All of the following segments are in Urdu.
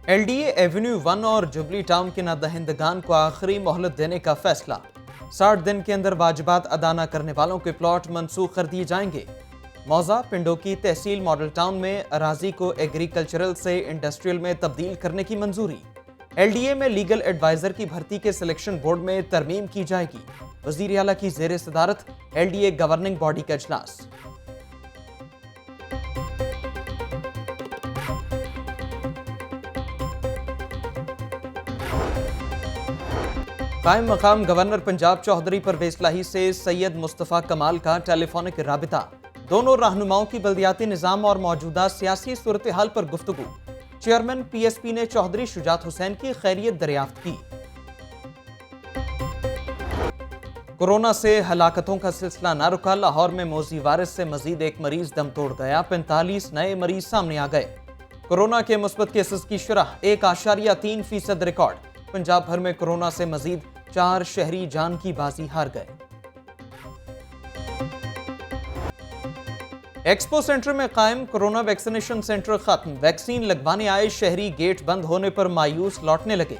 LDA ایونیو 1 اور جبلی ٹاؤن کے نادہندگان کو آخری مہلت دینے کا فیصلہ 60 دن کے اندر واجبات ادا نہ کرنے والوں کے پلاٹ منسوخ کر دیے جائیں گے۔ موضع پنڈوں کی تحصیل ماڈل ٹاؤن میں اراضی کو ایگریکلچرل سے انڈسٹریل میں تبدیل کرنے کی منظوری۔ LDA میں لیگل ایڈوائزر کی بھرتی کے سلیکشن بورڈ میں ترمیم کی جائے گی۔ وزیر اعلیٰ کی زیر صدارت LDA گورننگ باڈی کا اجلاس۔ قائم مقام گورنر پنجاب چوہدری پرویز لاہی سے سید مصطفیٰ کمال کا ٹیلی فونک رابطہ۔ دونوں رہنماؤں کی بلدیاتی نظام اور موجودہ سیاسی صورتحال پر گفتگو۔ چیئرمین PSP نے چوہدری شجاعت حسین کی خیریت دریافت کی۔ کورونا سے ہلاکتوں کا سلسلہ نہ رکا، لاہور میں موذی وائرس سے مزید ایک مریض دم توڑ گیا، 45 نئے مریض سامنے آ گئے۔ کورونا کے مثبت کیسز کی شرح 1.3% ریکارڈ۔ پنجاب بھر میں کورونا سے مزید 4 شہری جان کی بازی ہار گئے۔ ایکسپو سینٹر میں قائم کورونا ویکسینیشن سینٹر ختم، ویکسین لگوانے آئے شہری گیٹ بند ہونے پر مایوس لوٹنے لگے۔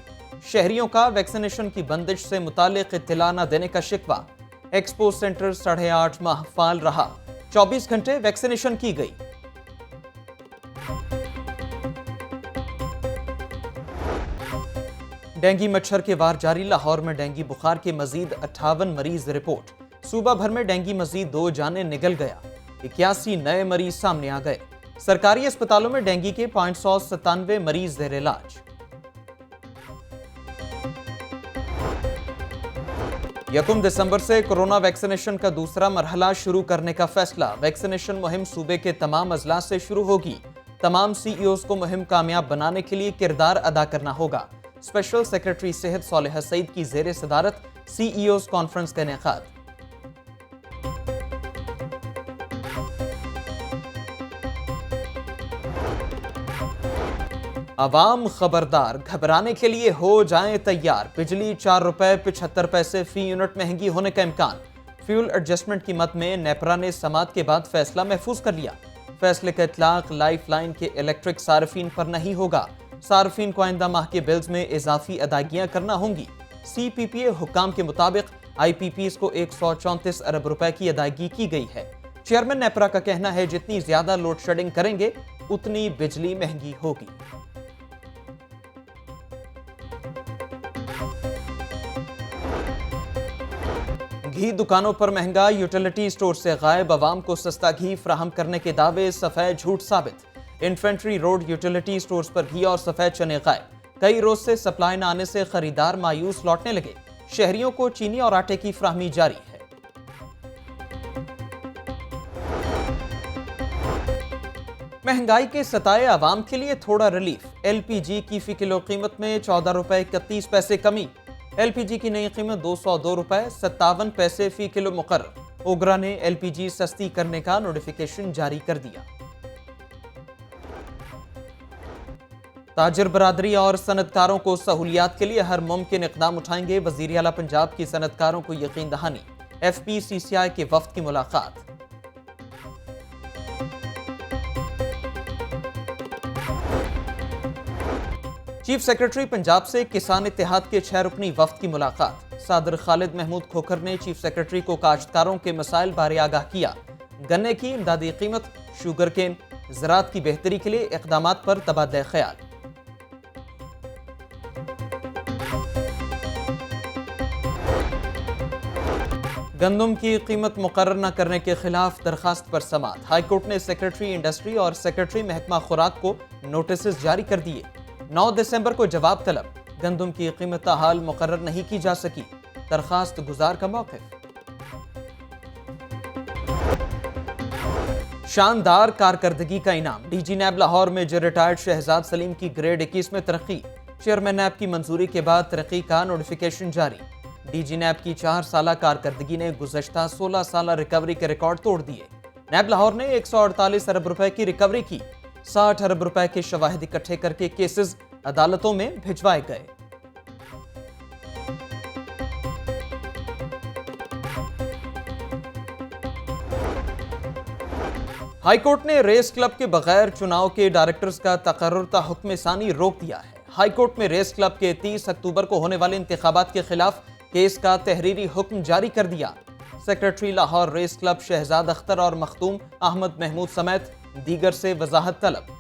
شہریوں کا ویکسینیشن کی بندش سے متعلق اطلاع نہ دینے کا شکوہ۔ ایکسپو سینٹر 8.5 ماہ فعال رہا، 24 گھنٹے ویکسینیشن کی گئی۔ ڈینگی مچھر کے وار جاری، لاہور میں ڈینگی بخار کے مزید 58 مریض رپورٹ۔ صوبہ بھر میں ڈینگی مزید 2 جانیں نگل گیا، 81 نئے مریض سامنے آ گئے۔ سرکاری اسپتالوں میں ڈینگی کے 597 مریض زیر علاج۔ 1 دسمبر سے کورونا ویکسینیشن کا دوسرا مرحلہ شروع کرنے کا فیصلہ۔ ویکسینیشن مہم صوبے کے تمام اضلاع سے شروع ہوگی۔ تمام CEOs کو مہم کامیاب بنانے کے لیے کردار ادا کرنا ہوگا۔ اسپیشل سیکرٹری صحت صالحہ سعید کی زیر صدارت CEOs کانفرنس کا انعقاد۔ عوام خبردار، گھبرانے کے لیے ہو جائیں تیار۔ بجلی 4 روپے 75 پیسے فی یونٹ مہنگی ہونے کا امکان۔ فیول ایڈجسٹمنٹ کی مد میں نیپرا نے سماعت کے بعد فیصلہ محفوظ کر لیا۔ فیصلے کا اطلاق لائف لائن کے الیکٹرک صارفین پر نہیں ہوگا۔ صارفین کو آئندہ ماہ کے بلز میں اضافی ادائیگیاں کرنا ہوں گی۔ CPPA حکام کے مطابق IPPs کو 134 ارب روپے کی ادائیگی کی گئی ہے۔ چیئرمین نیپرا کا کہنا ہے جتنی زیادہ لوڈ شیڈنگ کریں گے اتنی بجلی مہنگی ہوگی۔ گھی دکانوں پر مہنگا، یوٹیلیٹی سٹور سے غائب، عوام کو سستا گھی فراہم کرنے کے دعوے سفید جھوٹ ثابت۔ انفینٹری روڈ یوٹیلیٹی سٹورز پر گھی اور سفید چنے غائب۔ کئی روز سے سپلائی نہ آنے سے خریدار مایوس لوٹنے لگے۔ شہریوں کو چینی اور آٹے کی فراہمی جاری ہے۔ مہنگائی کے ستائے عوام کے لیے تھوڑا ریلیف۔ LPG کی فی کلو قیمت میں 14 روپے 31 پیسے کمی۔ LPG کی نئی قیمت 202 روپے 57 پیسے فی کلو مقرر۔ اوگرا نے LPG سستی کرنے کا نوٹیفیکیشن جاری کر دیا۔ تاجر برادری اور صنعت کاروں کو سہولیات کے لیے ہر ممکن اقدام اٹھائیں گے، وزیر اعلیٰ پنجاب کی صنعت کاروں کو یقین دہانی۔ FPCCI کے وفد کی ملاقات۔ چیف سیکرٹری پنجاب سے کسان اتحاد کے 6 رکنی وفد کی ملاقات۔ صادر خالد محمود کھوکھر نے چیف سیکرٹری کو کاشتکاروں کے مسائل بارے آگاہ کیا۔ گنے کی امدادی قیمت، شوگر کین، زراعت کی بہتری کے لیے اقدامات پر تبادلہ خیال۔ گندم کی قیمت مقرر نہ کرنے کے خلاف درخواست پر سماعت۔ ہائی کورٹ نے سیکرٹری انڈسٹری اور سیکرٹری محکمہ خوراک کو نوٹسز جاری کر دیے۔ 9 دسمبر کو جواب طلب۔ گندم کی قیمت تاحال مقرر نہیں کی جا سکی، درخواست گزار کا موقف۔ شاندار کارکردگی کا انعام، DG نیب لاہور میں جو ریٹائرڈ شہزاد سلیم کی گریڈ 21 میں ترقی۔ چیئرمین نیب کی منظوری کے بعد ترقی کا نوٹیفیکیشن جاری۔ DG نیب کی 4 سالہ کارکردگی نے گزشتہ 16 سالہ ریکوری کے ریکارڈ توڑ دیے۔ نیب لاہور نے 148 ارب روپے کی ریکوری کی، 60 ارب روپے کے شواہد اکٹھے کر کے کیسز عدالتوں میں بھجوائے گئے۔ ہائی کورٹ نے ریس کلب کے بغیر چناؤ کے ڈائریکٹرز کا تقرر تا حکم ثانی روک دیا ہے۔ ہائی کورٹ میں ریس کلب کے 30 اکتوبر کو ہونے والے انتخابات کے خلاف کیس کا تحریری حکم جاری کر دیا۔ Secretary Lahore race club Shahzad Akhtar اور مختوم احمد محمود سمیت دیگر سے وضاحت طلب۔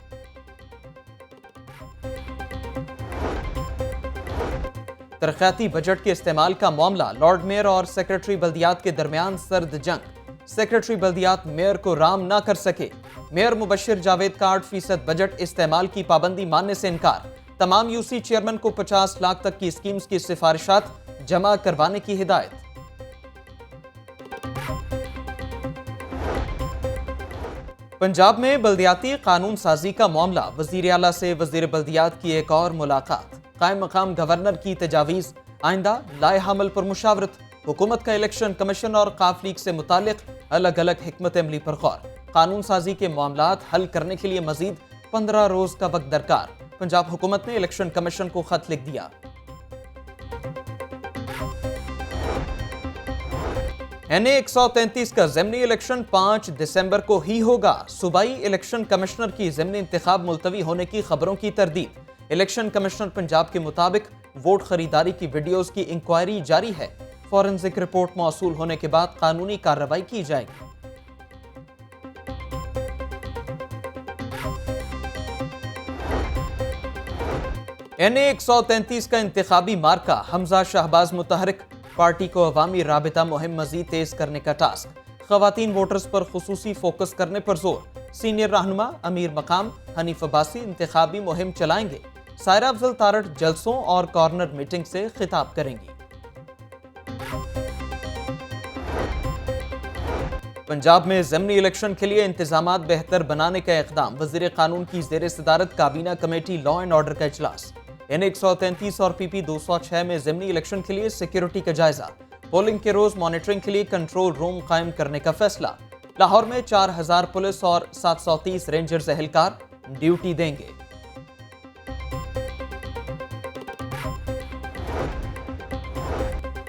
ترقیاتی بجٹ کے استعمال کا معاملہ، لارڈ میئر اور سیکرٹری بلدیات کے درمیان سرد جنگ۔ سیکرٹری بلدیات میئر کو رام نہ کر سکے۔ میئر مبشر جاوید کا 8% بجٹ استعمال کی پابندی ماننے سے انکار۔ تمام یو سی چیئرمین کو 50 لاکھ تک کی اسکیمز کی سفارشات جمع کروانے کی ہدایت۔ پنجاب میں بلدیاتی قانون سازی کا معاملہ، وزیر اعلیٰ سے وزیر بلدیات کی ایک اور ملاقات۔ قائم مقام گورنر کی تجاویز، آئندہ لائحہ عمل پر مشاورت۔ حکومت کا الیکشن کمیشن اور قاف لیگ سے متعلق الگ الگ حکمت عملی پر غور۔ قانون سازی کے معاملات حل کرنے کے لیے مزید 15 روز کا وقت درکار۔ پنجاب حکومت نے الیکشن کمیشن کو خط لکھ دیا۔ این اے 133 کا ضمنی الیکشن 5 دسمبر کو ہی ہوگا۔ صوبائی الیکشن کمشنر کی ضمنی انتخاب ملتوی ہونے کی خبروں کی تردید۔ الیکشن کمشنر پنجاب کے مطابق ووٹ خریداری کی ویڈیوز کی انکوائری جاری ہے۔ فورنزک رپورٹ موصول ہونے کے بعد قانونی کارروائی کی جائے گی۔ این اے 133 کا انتخابی مارکہ، حمزہ شہباز متحرک۔ پارٹی کو عوامی رابطہ مہم مزید تیز کرنے کا ٹاسک۔ خواتین ووٹرز پر خصوصی فوکس کرنے پر زور۔ سینئر رہنما امیر مقام حنیف عباسی انتخابی مہم چلائیں گے۔ سائرہ افضل تارڑ جلسوں اور کارنر میٹنگ سے خطاب کریں گی۔ پنجاب میں ضمنی الیکشن کے لیے انتظامات بہتر بنانے کا اقدام، وزیر قانون کی زیر صدارت کابینہ کمیٹی لا اینڈ آرڈر کا اجلاس۔ این 133 اور پی پی 206 میں ضمنی الیکشن کے لیے سیکیورٹی کا جائزہ، پولنگ کے روز مانیٹرنگ کے لیے کنٹرول روم قائم کرنے کا فیصلہ۔ لاہور میں 4000 پولیس اور 730 رینجرز اہلکار ڈیوٹی دیں گے۔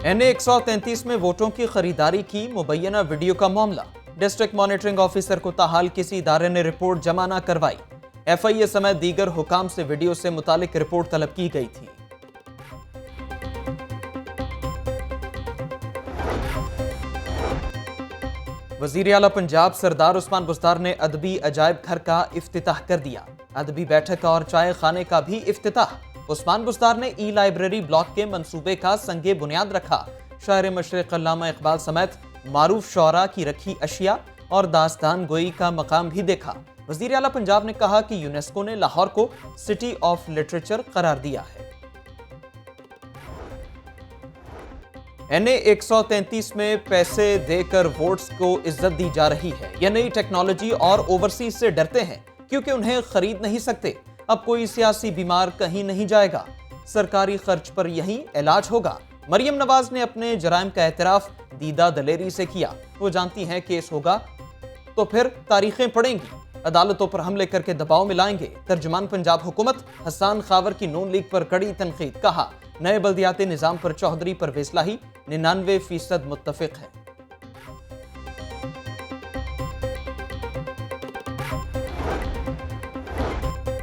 این اے 133 میں ووٹوں کی خریداری کی مبینہ ویڈیو کا معاملہ، ڈسٹرکٹ مانیٹرنگ آفیسر کو تاحال کسی ادارے نے رپورٹ جمع نہ کروائی۔ ایف آئی اے سمیت دیگر حکام سے ویڈیو سے متعلق رپورٹ طلب کی گئی تھی۔ وزیر اعلیٰ پنجاب سردار عثمان بزدار نے ادبی عجائب گھر کا افتتاح کر دیا۔ ادبی بیٹھک اور چائے خانے کا بھی افتتاح۔ عثمان بزدار نے ای لائبریری بلاک کے منصوبے کا سنگ بنیاد رکھا۔ شاعر مشرق علامہ اقبال سمیت معروف شعراء کی رکھی اشیاء اور داستان گوئی کا مقام بھی دیکھا۔ وزیر اعلیٰ پنجاب نے کہا کہ یونیسکو نے لاہور کو سٹی آف لٹریچر قرار دیا ہے۔ این اے 133 میں پیسے دے کر ووٹس کو عزت دی جا رہی ہے۔ یہ نئی ٹیکنالوجی اور اوورسیز سے ڈرتے ہیں کیونکہ انہیں خرید نہیں سکتے۔ اب کوئی سیاسی بیمار کہیں نہیں جائے گا، سرکاری خرچ پر یہی علاج ہوگا۔ مریم نواز نے اپنے جرائم کا اعتراف دیدہ دلیری سے کیا۔ وہ جانتی ہیں کیس ہوگا تو پھر تاریخیں پڑیں گی، عدالتوں پر حملے کر کے دباؤ میں لائیں گے۔ ترجمان پنجاب حکومت حسان خاور کی نون لیگ پر کڑی تنقید، کہا نئے بلدیاتی نظام پر چوہدری پرویز لاہی 99% متفق ہے۔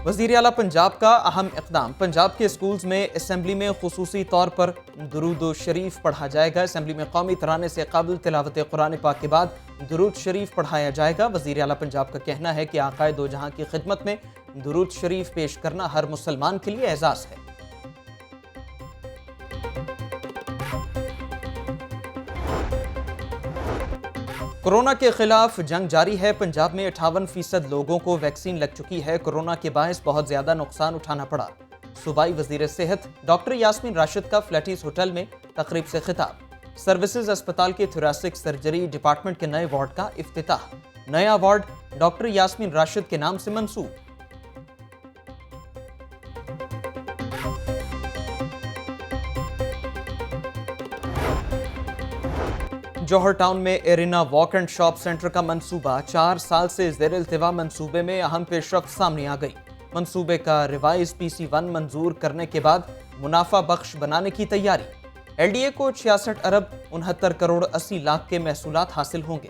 وزیر اعلیٰ پنجاب کا اہم اقدام، پنجاب کے اسکولز میں اسمبلی میں خصوصی طور پر درود شریف پڑھا جائے گا۔ اسمبلی میں قومی ترانے سے قبل تلاوت قرآن پاک کے بعد درود شریف پڑھایا جائے گا۔ وزیر اعلیٰ پنجاب کا کہنا ہے کہ آقائے دو جہاں کی خدمت میں درود شریف پیش کرنا ہر مسلمان کے لیے اعزاز ہے۔ کورونا کے خلاف جنگ جاری ہے۔ پنجاب میں 58% لوگوں کو ویکسین لگ چکی ہے۔ کورونا کے باعث بہت زیادہ نقصان اٹھانا پڑا۔ صوبائی وزیر صحت ڈاکٹر یاسمین راشد کا فلیٹیس ہوٹل میں تقریب سے خطاب۔ سروسز اسپتال کے تھوریسک سرجری ڈپارٹمنٹ کے نئے وارڈ کا افتتاح۔ نیا وارڈ ڈاکٹر یاسمین راشد کے نام سے منسوب۔ جوہر ٹاؤن میں arena walk and shop centre کا منصوبہ 4 سال سے زیر التوا، منصوبے میں اہم پیش رفت سامنے آ گئی۔ منصوبے کا ریوائز PC1 منظور کرنے کے بعد منافع بخش بنانے کی تیاری۔ LDA کو 66 ارب 69 کروڑ 80 لاکھ کے محصولات حاصل ہوں گے۔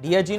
DIG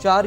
4